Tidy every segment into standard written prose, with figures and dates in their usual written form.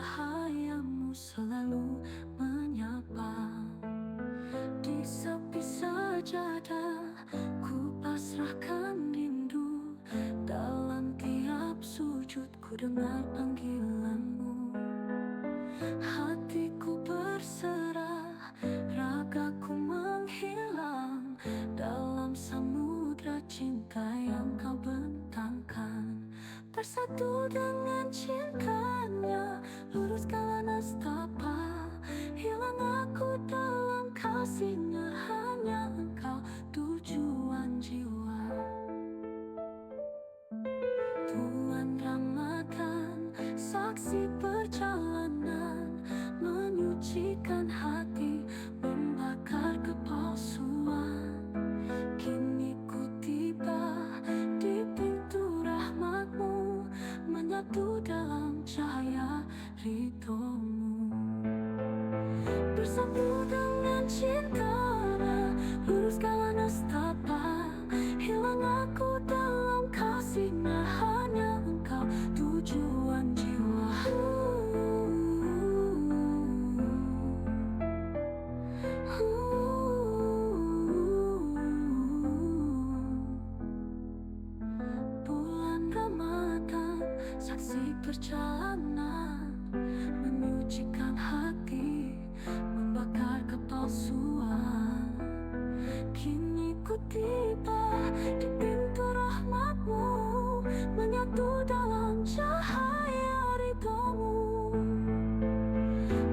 Cahayamu selalu menyapa di sepi sajadah, ku pasrahkan rindu. Dalam tiap sujudku dengar panggilanmu. Hatiku berserah, ragaku menghilang dalam samudra cinta yang kau bentangkan. Bersatu dengan cintanya, luruskan nastapa. Hilang aku dalam kasihnya, hanya engkau tujuan jiwa. Bulan Ramadan, saksi perjalanan, menyucikan hati, membakar kepalsuan. Kini ku tiba di pintu rahmatmu, menyatu dalam cahaya ridhomu. Bersatu dengan cintanya, luruskan nastapa. Hilang aku dalam kasihnya, hanya engkau tujuan jiwa. Bulan Ramadan, saksi perjalanan, menyucikan hati, membakar kepalsuan. Kini ku tiba di pintu rahmatmu, menyatu dalam cahaya ridhomu.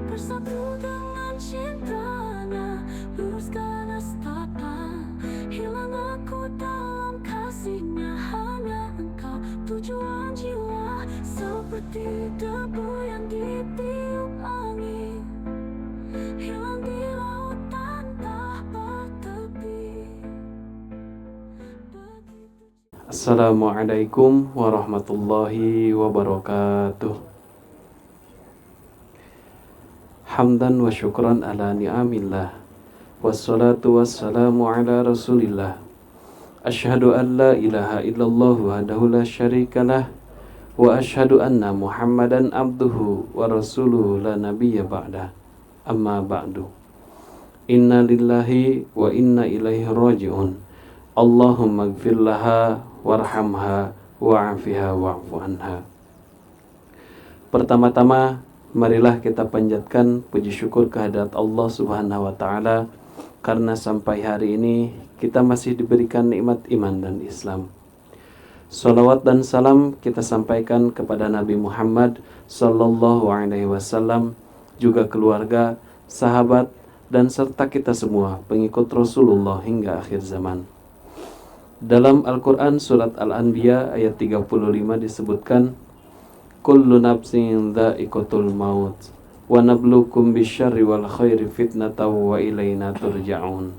Bersatu dengan cintanya, luruskan nastapa. Hilang aku dalam kasihnya, hanya engkau tujuan jiwa. Seperti debu yang ditiup angin, hilang di lautan tak bertepi. Assalamualaikum warahmatullahi wabarakatuh. Hamdan wa syukran ala ni'amillah, wassalatu wassalamu ala rasulillah. Ashhadu an la ilaha illallah wahdahu la syarikalah, wa ashhadu anna muhammadan abduhu wa rasuluhu la nabiyya ba'dah. Amma ba'du. Inna lillahi wa inna ilaihi raji'un. Allahumma gfir laha warhamha wa'afiha wa'fu anha. Pertama-tama, marilah kita panjatkan puji syukur kehadirat Allah Subhanahu wa Ta'ala, karena sampai hari ini kita masih diberikan nikmat iman dan Islam. Salawat dan salam kita sampaikan kepada Nabi Muhammad Sallallahu Alaihi Wasallam, juga keluarga, sahabat, dan serta kita semua pengikut Rasulullah hingga akhir zaman. Dalam Al-Quran surat Al-Anbiya ayat 35 disebutkan, kullu nafsin dha'iqatul maut wa nabluukum bisyarri wal khairi fitnatan wa ilaina turja'un.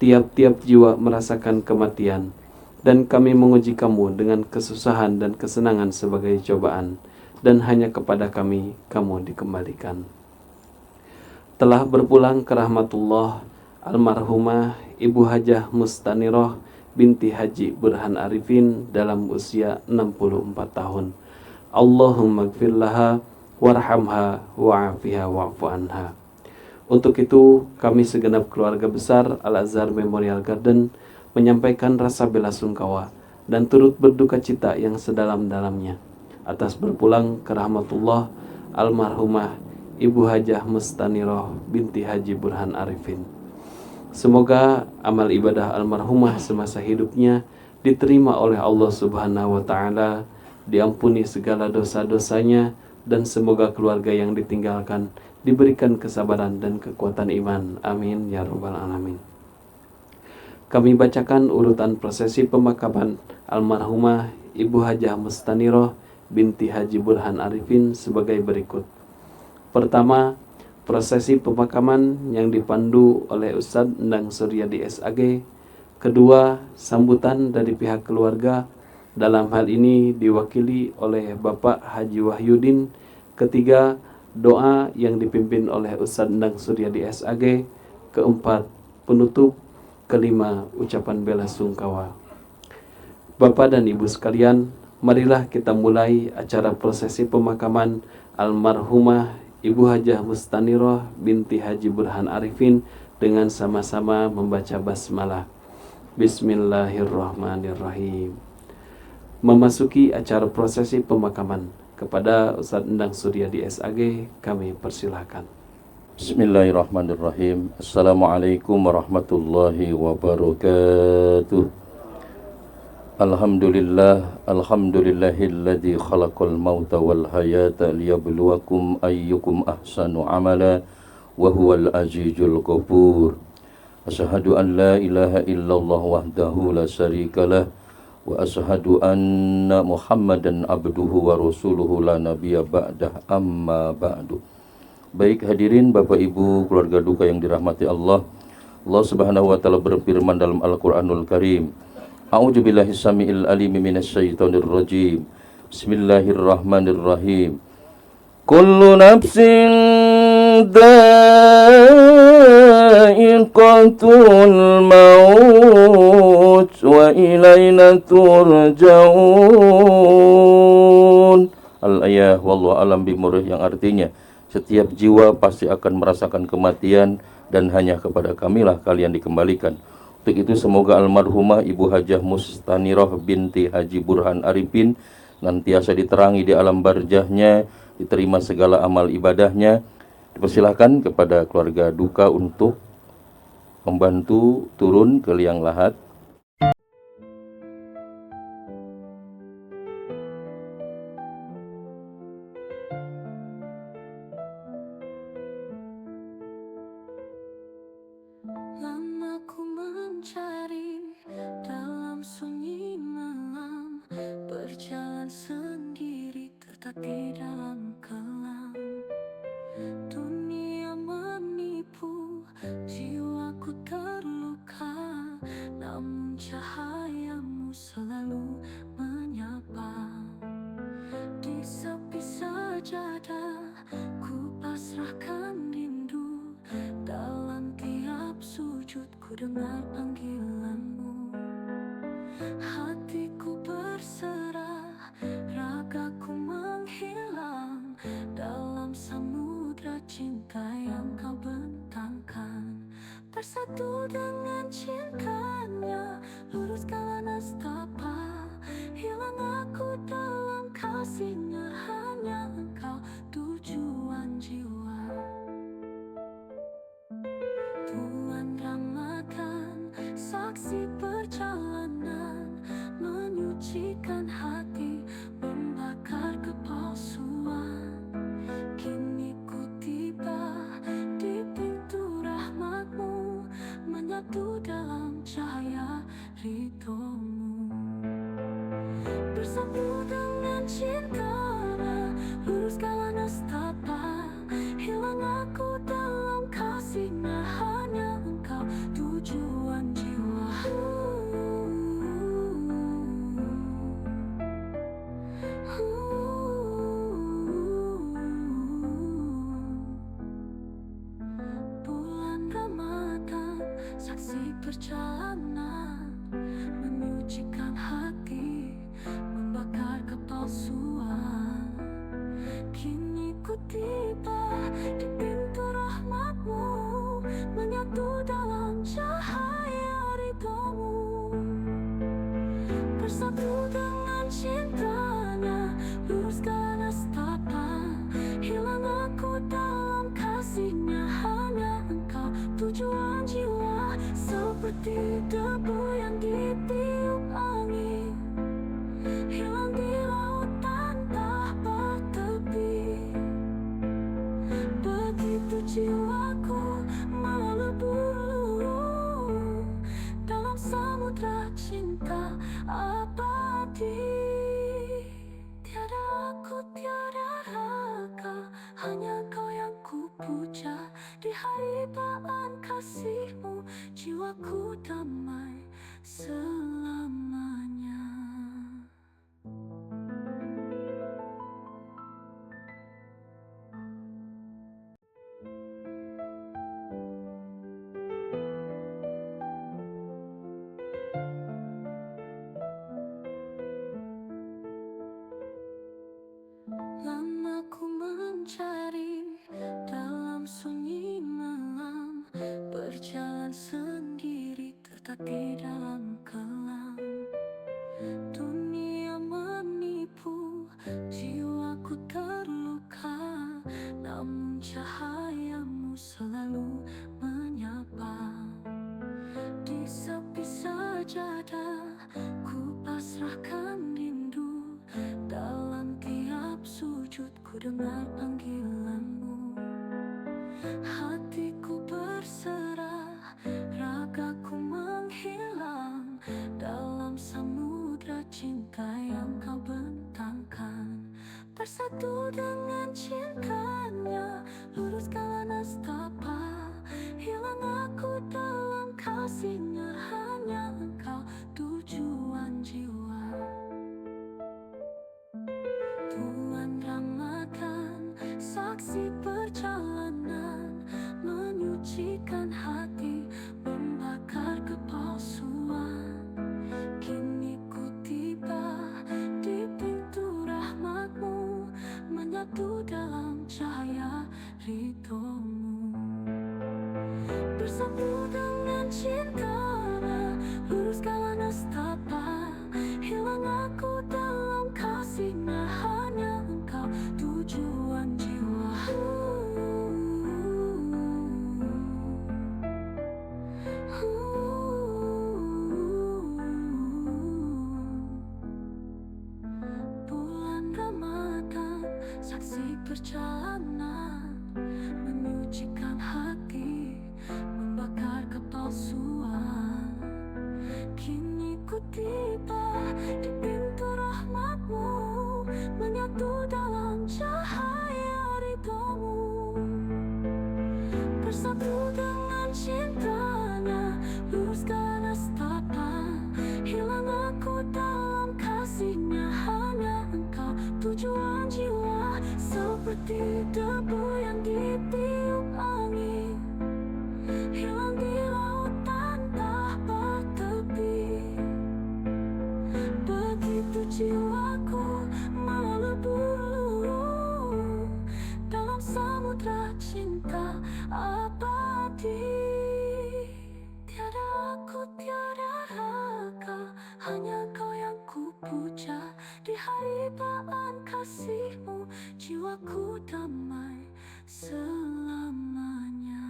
Tiap-tiap jiwa merasakan kematian, dan kami menguji kamu dengan kesusahan dan kesenangan sebagai cobaan, dan hanya kepada kami kamu dikembalikan. Telah berpulang ke rahmatullah almarhumah Ibu Hajah Mustanirah binti Haji Burhan Arifin dalam usia 64 tahun. Allahumma gfir laha warhamha wa'afiha wa'fu anha. Untuk itu, kami segenap keluarga besar Al-Azhar Memorial Garden menyampaikan rasa bela sungkawa dan turut berduka cita yang sedalam-dalamnya atas berpulang ke rahmatullah almarhumah Ibu Hajah Mustanirah binti Haji Burhan Arifin. Semoga amal ibadah almarhumah semasa hidupnya diterima oleh Allah Subhanahu wa Ta'ala, diampuni segala dosa-dosanya, dan semoga keluarga yang ditinggalkan diberikan kesabaran dan kekuatan iman. Amin ya rabbal alamin. Kami bacakan urutan prosesi pemakaman almarhumah Ibu Hajah Mustanirah binti Haji Burhan Arifin sebagai berikut. Pertama, prosesi pemakaman yang dipandu oleh Ustadz Endang Suryadi SAG. Kedua, sambutan dari pihak keluarga, dalam hal ini diwakili oleh Bapak Haji Wahyudin. Ketiga, doa yang dipimpin oleh Ustadz Endang Suryadi SAG. Keempat, penutup. Kelima, ucapan bela sungkawa. Bapak dan Ibu sekalian, marilah kita mulai acara prosesi pemakaman almarhumah Ibu Hajah Mustaniroh binti Haji Burhan Arifin dengan sama-sama membaca basmalah. Bismillahirrahmanirrahim. Memasuki acara prosesi pemakaman, kepada Ustadz Endang Suryadi SAG kami persilahkan. Bismillahirrahmanirrahim. Assalamualaikum warahmatullahi wabarakatuh. Alhamdulillahilladzi khalaqal mauta wal hayata liyabluwakum ayyukum ahsanu amala wa huwal azizul ghafur. Asyhadu an la ilaha illallah wahdahu la syarikalah wa asyhadu anna Muhammadan abduhu wa rasuluhu la nabiyya ba'dah, amma ba'du. Baik hadirin Bapak Ibu keluarga duka yang dirahmati Allah. Allah Subhanahu wa taala berfirman dalam Al-Qur'anul Karim. A'udzubillahi samiil alim minasyaitonir rajim. Bismillahirrahmanirrahim. Kullu nafsin dha'iqatul maut wa ilaina turja'un. Al-ayah wallahu alam bimurih, yang artinya setiap jiwa pasti akan merasakan kematian dan hanya kepada kamilah kalian dikembalikan. Untuk itu semoga almarhumah Ibu Hajah Mustaniroh binti Haji Burhan Arifin nantiasa diterangi di alam barzahnya, diterima segala amal ibadahnya. Dipersilahkan kepada keluarga duka untuk membantu turun ke liang lahat. Lama ku mencari dalam sunyi malam, berjalan sendiri tertatih dalam kelam. Dunia menipu, jiwaku terluka, namun cahayamu selalu menyapa. Di sepi sajadah ku pasrahkan rindu, dalam tiap sujud ku dengar panggilanmu. Hatiku berserah, ragaku menghilang dalam samudra cinta yang kau bentangkan. Bersatu dengan cintanya, luruskan nestapa, hilang aku dalam kasihnya, hanya engkau tujuan jiwa. Bulan Ramadan, saksi perjalanan, menyucikan hati, membakar kepalsuan. Kini ku tiba di pintu rahmatmu, menyatu dalam cahaya ridhomu. Bersatu dengan cintanya, luruskan nestapa, hilang aku dalam kasihnya, hanya engkau tujuan jiwa. Bulan Ramadan, saksi perjalanan, menyucikan hati, membakar kepalsuan. Kini ku tiba di pintu rahmatmu, menyatu dalam cahaya ridhomu. Bersatu dengan cintanya, luruskan nestapa, hilang aku dalam kasihnya, hanya engkau tujuan jiwa. Seperti debu yang ditiup angin, hilang di lautan tak bertepi. Begitu jiwaku melebur dalam samudra cinta abadi. Tiada aku, tiada raga, hanya kau yang ku puja. Di haribaan kasihmu, jiwaku damai selamanya. Lama ku namun cahayamu selalu menyapa. Di sepi sajadah ku pasrahkan rindu, dalam tiap sujud ku dengar panggilanmu. Hatiku berserah, ragaku menghilang dalam samudra cinta yang kau bentangkan. Bersatu dengan cintanya, luruskanlah nestapa. Hilang aku dalam kasihnya, hanya engkau tujuan jiwa. Bulan Ramadan, saksi perjalanan, menyucikan hati, membakar kepalsuan. Kini ku tiba di pintu rahmatmu, menyatu dalam cahaya ridhomu. Bersatu dengan cintanya, luruskanlah nestapa. Hilang aku dalam kasihnya, hanya engkau tujuan jiwa. Bulan Ramadan, saksi perjalanan, menyucikan hati, membakar kepalsuan. Kini ku tiba di pintu rahmatmu, menyatu dalam cahaya ridhomu. Bersatu dengan cintanya, luruskan nestapa. Hilang aku dalam kasihnya, hanya engkau tujuan jiwa. Seperti debu yang ditiup angin, hilang di lautan tanpa tepi. Begitu jiwaku melebur dalam samudra cinta abadi. Tiada aku, tiada raga, hanya kau yang ku puja. Di haibaan kasihmu, jiwaku damai selamanya.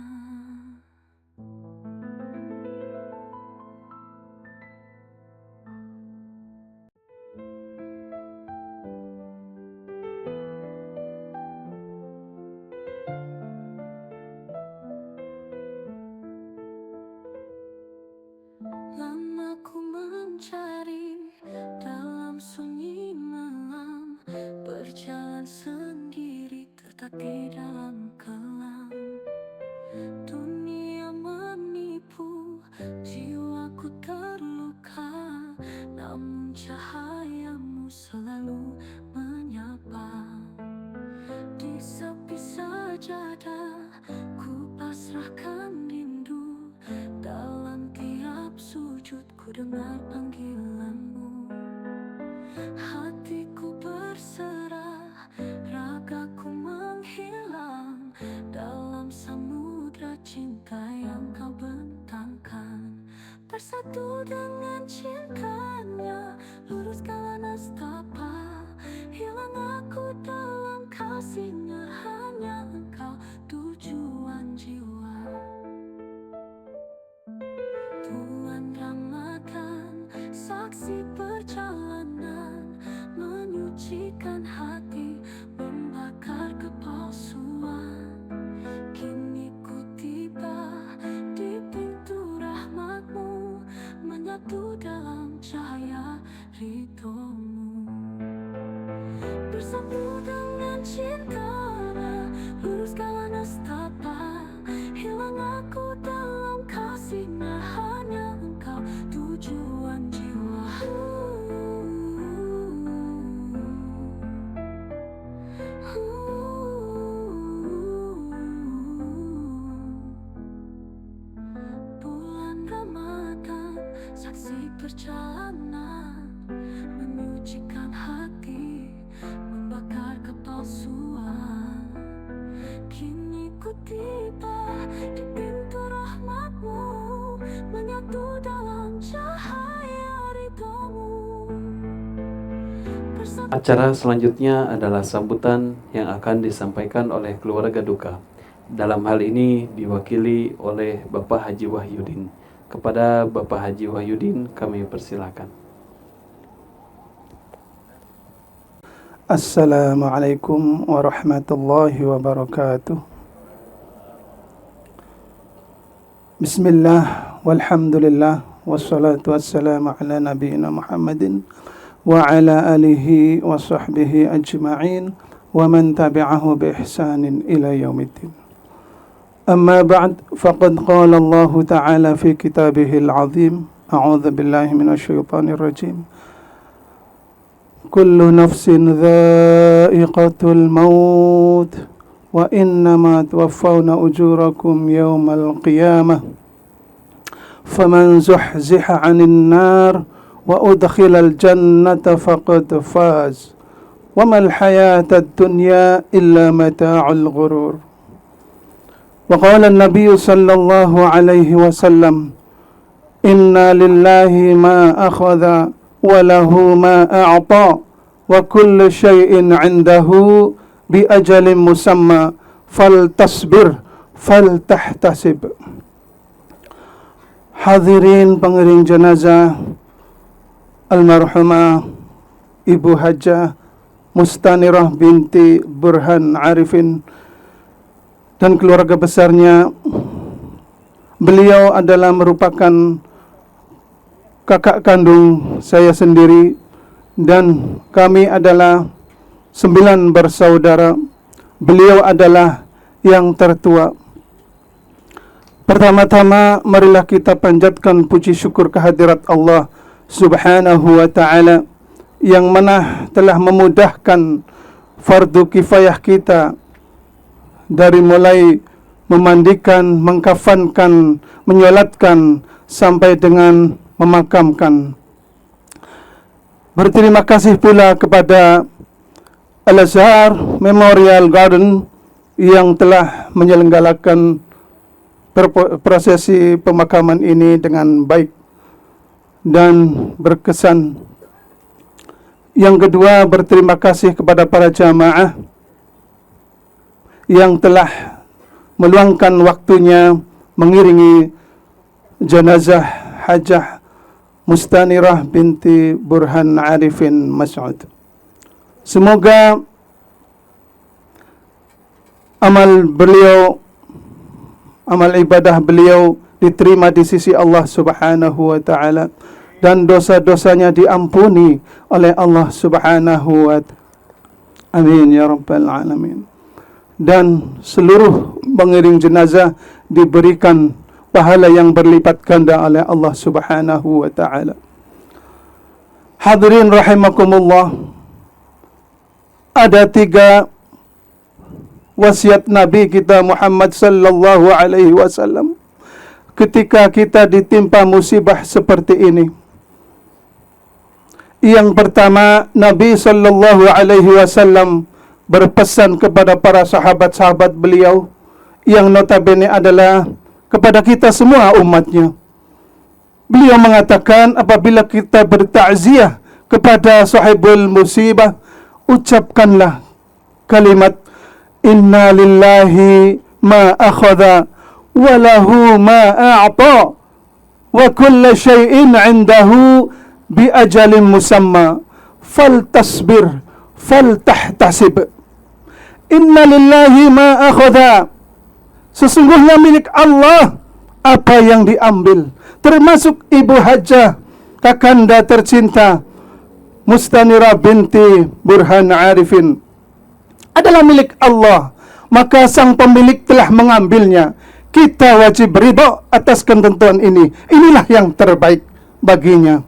Lama ku mencari dalam sunyi malam, berjalan sendiri tertatih dalam kelam. Dunia menipu, jiwaku terluka, namun cahayamu selalu menyapa. Di sepi sajadah ku pasrahkan rindu, dalam tiap sujud ku dengar panggilanmu. Hatiku berserah, ragaku menghilang dalam samudra cinta yang kau bentangkan. Bersatu dengan cintanya, luruskanlah nestapa. Hilang aku dalam kasihnya, hanya engkau tujuan jiwa. Bulan Ramadan, saksi perjalanan, menyucikan hati, membakar kepalsuan. Kini ku tiba di pintu rahmatmu, menyatu dalam cahaya ridhomu. Bersatu dengan cintanya, luruskanlah nestapa. Hilang aku dalam kasihnya, hanya engkau tujuan jiwa. Bulan Ramadan, saksi perjalanan, menyucikan hati, membakar kepalsuan. Kini ku tiba di pintu rahmatmu, menyatu dalam cahaya ridhomu. bersatu. Acara selanjutnya adalah sambutan yang akan disampaikan oleh keluarga duka. Dalam hal ini diwakili oleh Bapak Haji Wahyudin. Kepada Bapak Haji Wahyudin kami persilakan. Assalamualaikum warahmatullahi wabarakatuh. Bismillah, walhamdulillah, wassalatu wassalamu ala nabiyyina Muhammadin wa ala alihi wa sahbihi ajma'in wa man tabi'ahu bi ihsanin ila yaumiddin. Amma ba'd, faqad qala Allah ta'ala fi kitabihil azim, a'udzu billahi minasy syaithanir rajim. Kullu nafsin dha'iqatul maut wa innama tuwaffawna ujurakum yawmal qiyamah faman zuhziha 'anil nar wa udkhilal jannata faqad faz wa mal hayatad dunya illa mata'ul ghurur. Wa qala an-nabiy sallallahu alaihi wasallam, inna lillahi ma akhadha wa lahu ma a'ta wa kullu syai'in 'indahu bi ajalin musamma faltasbir faltahtasib. Hadirin pengiring jenazah almarhumah Ibu Hajah Mustanirah binti Burhan Arifin dan keluarga besarnya. Beliau adalah merupakan kakak kandung saya sendiri dan kami adalah 9 bersaudara. Beliau adalah yang tertua. Pertama-tama marilah kita panjatkan puji syukur kehadirat Allah Subhanahu wa ta'ala yang mana telah memudahkan fardu kifayah kita dari mulai memandikan, mengkafankan, menyolatkan sampai dengan memakamkan. Berterima kasih pula kepada Al-Azhar Memorial Garden yang telah menyelenggarakan prosesi pemakaman ini dengan baik dan berkesan. Yang kedua, berterima kasih kepada para jamaah yang telah meluangkan waktunya mengiringi jenazah Hajah Mustanirah binti Burhan Arifin Mas'ud. Semoga amal ibadah beliau diterima di sisi Allah Subhanahu wa ta'ala dan dosa-dosanya diampuni oleh Allah Subhanahu wa ta'ala. Amin ya rabbal alamin. Dan seluruh pengiring jenazah diberikan pahala yang berlipat ganda oleh Allah Subhanahu wa ta'ala. Hadirin rahimakumullah, ada 3 wasiat Nabi kita Muhammad sallallahu alaihi wasallam ketika kita ditimpa musibah seperti ini. Yang pertama, Nabi sallallahu alaihi wasallam berpesan kepada para sahabat-sahabat beliau yang notabene adalah kepada kita semua umatnya. Beliau mengatakan, apabila kita bertakziah kepada sahibul musibah, ucapkanlah kalimat inna lillahi ma akhadha wa lahu ma a'ta wa kullu syai'in 'indahu bi ajalin musamma faltasbir faltahtasib. Inna lillahi ma akhadha, sesungguhnya milik Allah apa yang diambil, termasuk Ibu Hajah kakanda tercinta Mustanirah binti Burhan Arifin adalah milik Allah, maka sang pemilik telah mengambilnya. Kita wajib ridha atas ketentuan ini. Inilah yang terbaik baginya.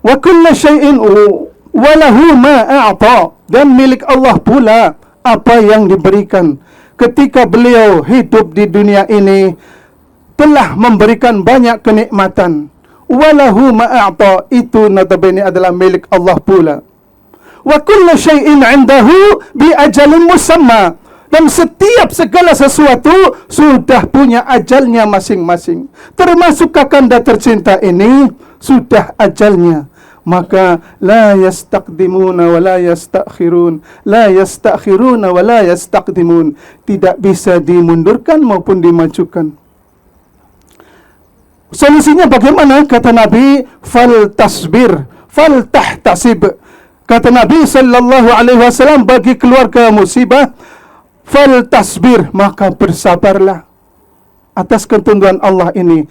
Wa kullu syai'in wa lahu ma a'ta, dan milik Allah pula apa yang diberikan. Ketika beliau hidup di dunia ini telah memberikan banyak kenikmatan. Walahu ma'a'ta, itu notabene adalah milik Allah pula. Wa kullu syai'in 'indahu bi ajalin musamma, dan setiap segala sesuatu sudah punya ajalnya masing-masing. Termasuk kakanda tercinta ini sudah ajalnya. maka la yastaqdimuna wa la yastakhirun, la yastakhiruna wa la yastaqdimun, tidak bisa dimundurkan maupun dimajukan. Solusinya bagaimana? Kata Nabi, fal tasbir, fal tahtasib. Kata Nabi sallallahu alaihi wasallam, bagi keluarga musibah, fal tasbir, maka bersabarlah atas ketentuan Allah ini,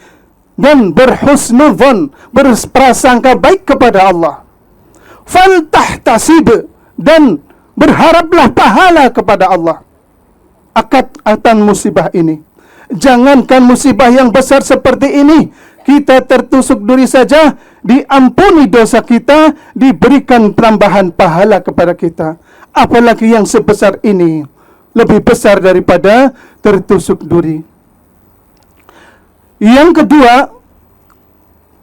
dan berhusnudzon, berprasangka baik kepada Allah. Fal tahtasib, dan berharaplah pahala kepada Allah akan musibah ini. Jangankan musibah yang besar seperti ini, kita tertusuk duri saja, diampuni dosa kita, diberikan tambahan pahala kepada kita. Apalagi yang sebesar ini, lebih besar daripada tertusuk duri. Yang kedua,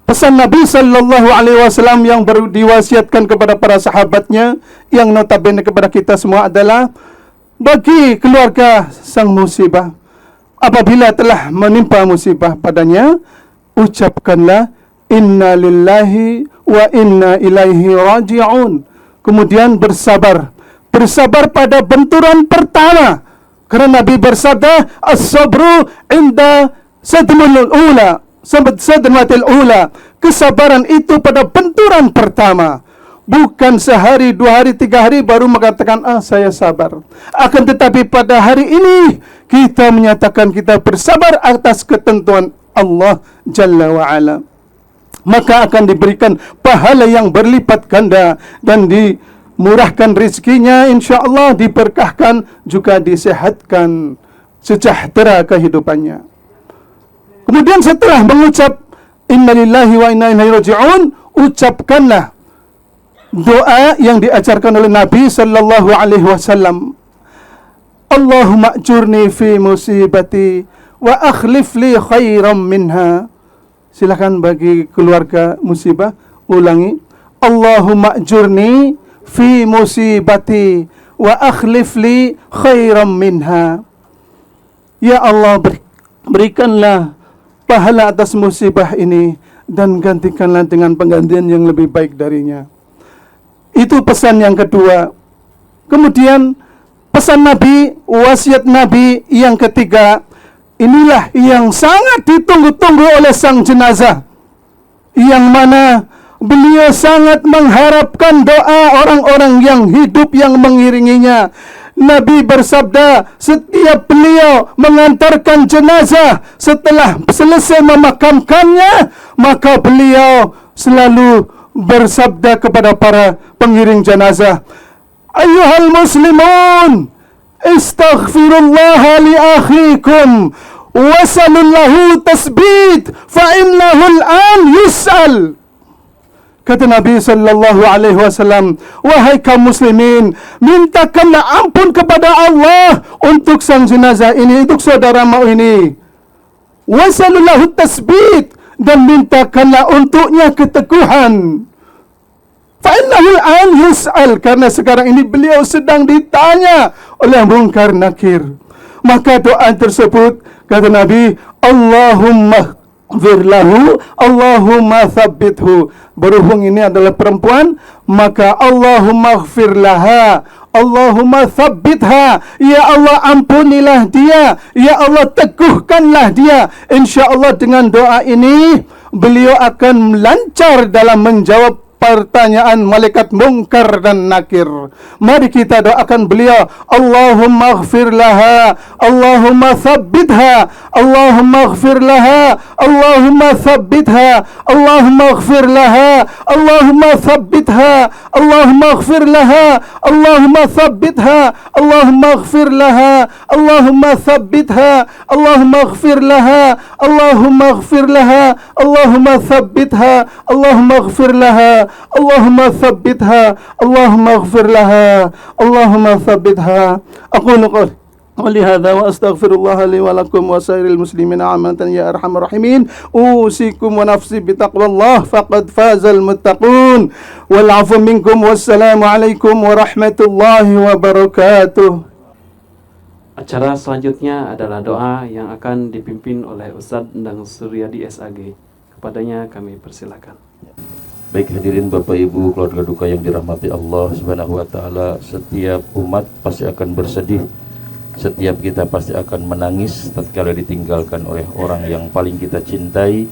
pesan Nabi sallallahu alaihi wasallam yang baru diwasiatkan kepada para sahabatnya, yang notabene kepada kita semua adalah, bagi keluarga sang musibah, apabila telah menimpa musibah padanya, ucapkanlah inna lillahi wa inna ilaihi raji'un. Kemudian bersabar pada benturan pertama, karena Nabi bersabda, as-sabru inda sadmatil ula, kesabaran itu pada benturan pertama. Bukan sehari, 2 hari, 3 hari baru mengatakan, saya sabar. Akan tetapi pada hari ini kita menyatakan kita bersabar atas ketentuan Allah Jalla wa'ala, maka akan diberikan pahala yang berlipat ganda, dan dimurahkan rezekinya, insyaAllah diberkahkan, juga disehatkan, sejahtera kehidupannya. Kemudian setelah mengucap inna lillahi wa inna ilaihi raji'un, ucapkanlah doa yang diajarkan oleh Nabi sallallahu alaihi wasallam. Allahumma ajurni fi musibati wa akhlif li khairam minha. Silakan bagi keluarga musibah, ulangi. Allahumma ajurni fi musibati wa akhlif li khairam minha. Ya Allah, berikanlah pahala atas musibah ini, dan gantikanlah dengan penggantian yang lebih baik darinya. Itu pesan yang kedua. Kemudian pesan Nabi, wasiat Nabi yang ketiga, inilah yang sangat ditunggu-tunggu oleh sang jenazah, yang mana beliau sangat mengharapkan doa orang-orang yang hidup yang mengiringinya. Nabi bersabda, setiap beliau mengantarkan jenazah, setelah selesai memakamkannya, maka beliau selalu bersabda kepada para pengiring jenazah, ayyuhal muslimun, istaghfirullah li akhikum wasallallahu tasbit fa innahu al-an yus'al. Kata Nabi sallallahu alaihi wasallam, wahai kaum muslimin, mintakanlah ampun kepada Allah untuk sang jenazah ini, untuk saudaramu ini. Wasallallahu tasbit, dan mintakanlah untuknya keteguhan. Fa innahu al-an yus'al, karena sekarang ini beliau sedang ditanya oleh Munkar Nakir. Maka doa tersebut, kata Nabi, Allahumma ghfirlahu, Allahumma thabbithu. Berhubung ini adalah perempuan, maka Allahumma ghfirlaha, Allahumma thabbitha. Ya Allah, ampunilah dia, ya Allah, teguhkanlah dia. InsyaAllah dengan doa ini beliau akan lancar dalam menjawab pertanyaan malaikat Munkar dan Nakir. Mari kita doakan beliau, Allahumma ghfir laha, Allahumma thabbitha, Allahumma ghfir laha, Allahumma thabbitha, Allahumma ghfir laha, Allahumma thabbitha, Allahumma ghfir laha, Allahumma thabbitha, Allahumma ghfir laha, Allahumma thabbitha, Allahumma ghfir laha, Allahumma ghfir laha, Allahumma thabbitha, Allahumma ghfir laha, Allahumma thabbitha, Allahumma ighfir laha, Allahumma thabbitha. Aqulu qawli hadha wa astaghfirullah li wa lakum wa sairil muslimin amatan ya arhamar rahimin. Usikum wa nafsi bitaqwallah faqad fazal muttaqun. Wal 'afwu minkum, wassalamu alaikum warahmatullahi wabarakatuh. Acara selanjutnya adalah doa yang akan dipimpin oleh Ustadz Endang Suryadi SAG. Kepadanya kami persilakan. Baik hadirin Bapak Ibu, keluarga duka yang dirahmati Allah Subhanahu wa taala, setiap umat pasti akan bersedih. Setiap kita pasti akan menangis tatkala ditinggalkan oleh orang yang paling kita cintai,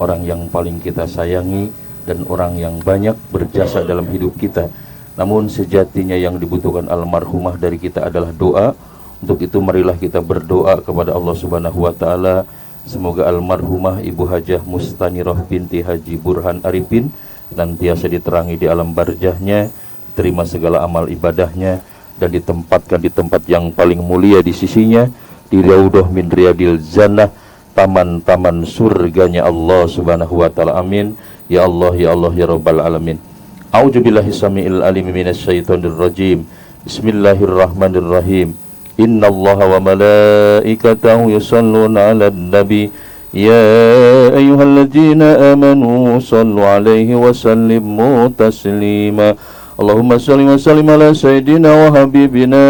orang yang paling kita sayangi, dan orang yang banyak berjasa dalam hidup kita. Namun sejatinya yang dibutuhkan almarhumah dari kita adalah doa. Untuk itu marilah kita berdoa kepada Allah Subhanahu wa taala. Semoga almarhumah Ibu Hajah Mustanirah binti Haji Burhan Arifin senantiasa diterangi di alam barzahnya, terima segala amal ibadahnya, dan ditempatkan di tempat yang paling mulia di sisinya, di Raudhah min Riyadil Jannah, taman-taman surganya Allah Subhanahu wa taala. Amin. Ya Allah ya Allah ya Rabbal alamin. A'udzubillahi samiil alim minasyaitonir rajim. Bismillahirrahmanirrahim. Innallaha wa malaikatahu yusholluna 'alan nabi. يا أيها الذين آمنوا صلوا عليه وسلموا تسليما اللهم صل وسلم على سيدنا وحبيبنا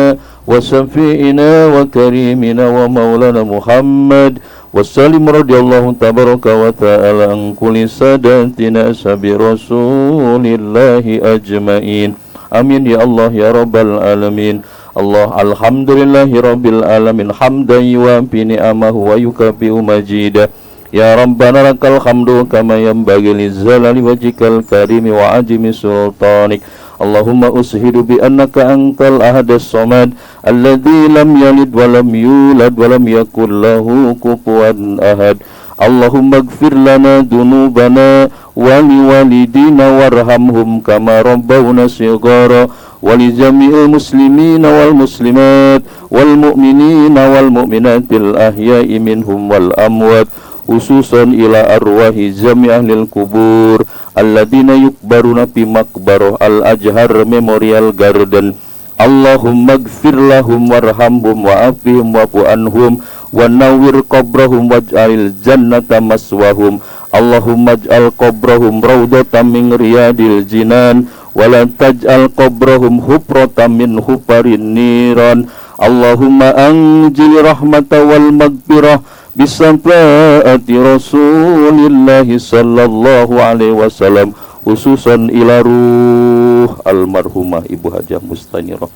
وشفيعنا وكريمنا ومولانا محمد وسلم رضي الله تبارك وتعالى عن كل ساداتنا سبي رسول الله أجمعين آمين يا الله يا رب العالمين Allah alhamdulillahi rabbil alamin hamdan yuwafi ni'amahu wa yukafi'u majidah ya rabbana lakal hamdu kama yanbaghi lizzalali wajhikal karimi wa ajimi sultanik Allahumma ushidu bi annaka antal ahadas samad alladzi lam yalid wa lam yulad wa lam yakul lahu kufuwan ahad Allahumma ighfir lana dunubana wa liwalidina warhamhum kama rabbawna shighara ولجميع المسلمين والمسلمات والمؤمنين والمؤمنات الأحياء منهم والأموات خصوصا إلى أرواح جميع أهل القبور الذين يقبرون في مقبرة الأزهر Memorial Garden Allahumma ighfir lahum warhamhum wa'afihim wa'fu anhum wa nawwir qabrahum waj'alil jannata maswahum Allahumma ij'al qabrahum rawdatan min riyadil jinan wala taj'al qabrahum hufratan min hufarin niran Allahumma anjil rahmata wal maghfirah bisafaati Rasulillahi sallallahu alaihi wasallam khususan ila ruh almarhumah Ibu Hajah Mustanirah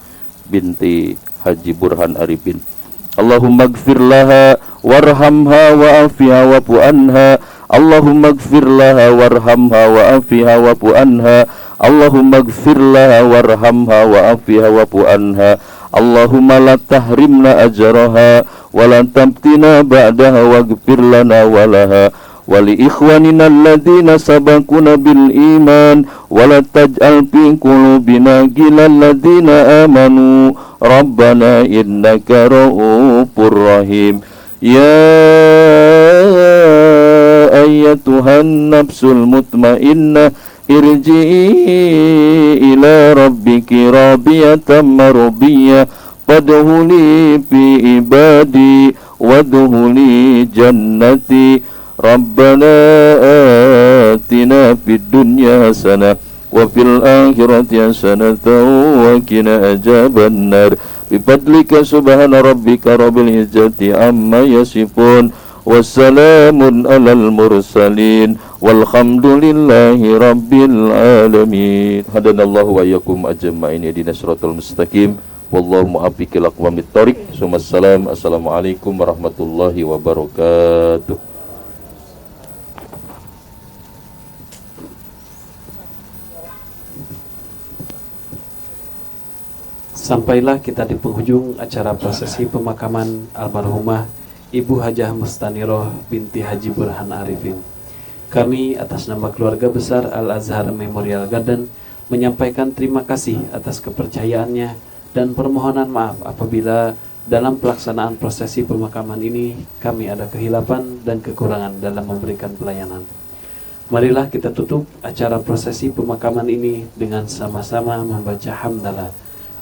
binti Haji Burhan Arifin Allahumma ighfir laha warhamha wa'afiha wa'fu anha Allahumma ighfir laha warhamha wa'afiha wa'fu anha Allahumma ighfir laha warhamha wa'afiha wa'fu anha Allahumma la tahrimna ajraha wa la tabtina ba'daha waghfir lana wa laha wa li ikhwanina alladhina sabaquna bil iman wa la taj'al fi qulubina ghillan ladhina amanu rabbana innaka ra'ufur rahim ya ayyatuhan nafsul mutmainnah irji'i ila rabbiki radiyatan mardiyah fadkhuli fi ibadi wadkhuli jannati rabbana atina fid dunya hasanah wa fil akhirati hasanatan wa qina adzaban nar bifadlika subhana rabbika rabbil izzati amma yasifun wassalamun alal mursalin walhamdulillahi rabbil alamin hadanallahu wa iyyakum ajma'in ihdinas siratal mustaqim wallahu muwaffiqil aqwamit thoriq sumassalam assalamualaikum warahmatullahi wabarakatuh. Sampailah kita di penghujung acara prosesi pemakaman almarhumah Ibu Hajah Mustanirah binti Haji Burhan Arifin. Kami atas nama keluarga besar Al-Azhar Memorial Garden menyampaikan terima kasih atas kepercayaannya dan permohonan maaf apabila dalam pelaksanaan prosesi pemakaman ini kami ada kehilapan dan kekurangan dalam memberikan pelayanan. Marilah kita tutup acara prosesi pemakaman ini dengan sama-sama membaca hamdalah.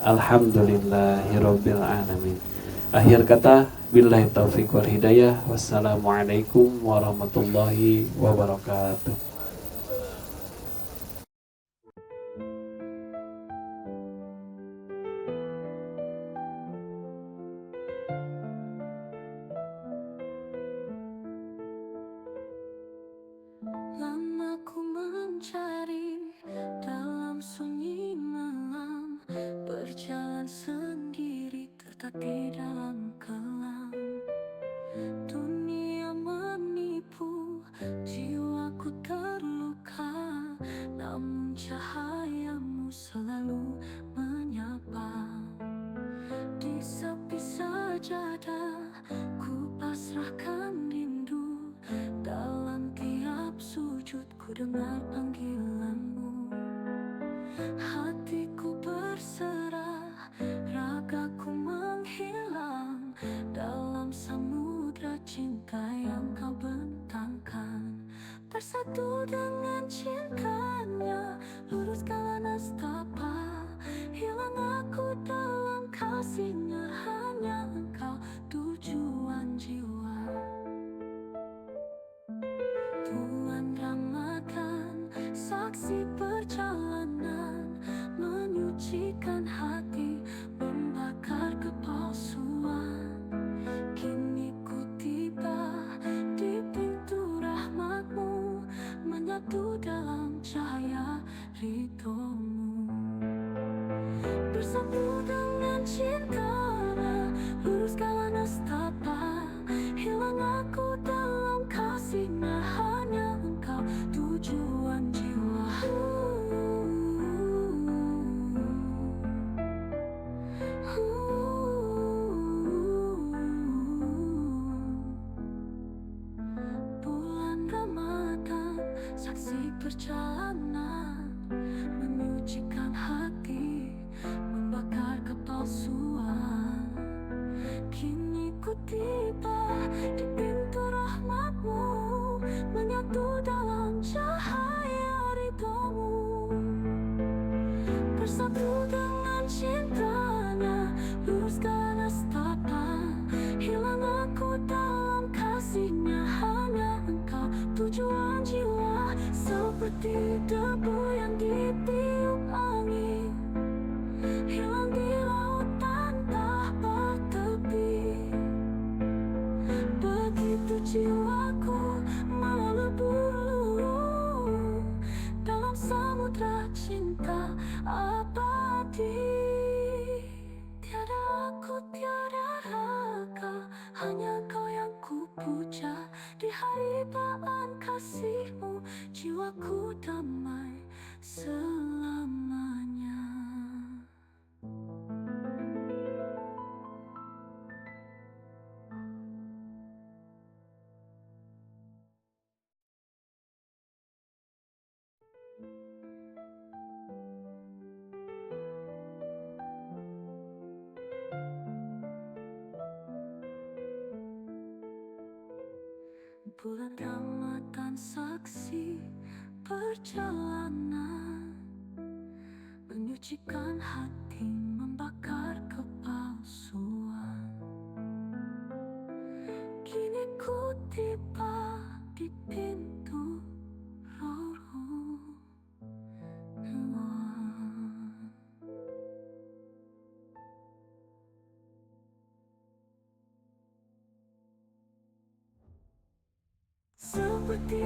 Alhamdulillahirabbil alamin. Akhir kata, billahi taufiq wal hidayah. Wassalamualaikum warahmatullahi wabarakatuh. Lama ku mencari kita di dalam kelam. Dunia menipu, jiwaku terluka, namun cahayamu selalu menyapa. Di sepi sajadah, ku pasrahkan rindu. Dalam tiap sujud ku dengar panggilanmu. Hatiku berserah, ragaku menghilang dalam samudra cinta yang kau bentangkan. Bersatu dengan cintanya, luruskanlah nestapa. Hilang aku dalam kasihnya, hanya engkau tujuan jiwa. Bulan Ramadan, saksi perjalanan, menyucikan hati, membakar kepalsuan. Kini ku tiba di pintu rahmatmu, menyatu dalam cahaya ridhomu. Bersatu dengan cintanya, luruskanlah nestapa. Hilang aku dalam kasihnya, hanya engkau tujuan jiwa. Bulan Ramadan, saksi perjalanan, menyucikan hati, membakar kepalsuan. Kini ku tiba di pintu rahmatmu, menyatu dalam cahaya ridhomu. Bersatu dengan cintanya, luruskan nestapa. Hilang aku dalam kasihnya, hanya engkau tujuan jiwa. Seperti debu yang ditiup angin, hilang di lautan tanpa tepi. Begitu jiwaku melebur dalam samudra cinta abadi. Tiada aku, tiada raga, hanya kau yang ku puja. Di haibaan kasihmu, jiwaku damai selamanya. Bulan Ramadan, saksi perjalanan, menyucikan hati, membakar kepalsuan. Kini ku tiba di pintu rahmatmu. Seperti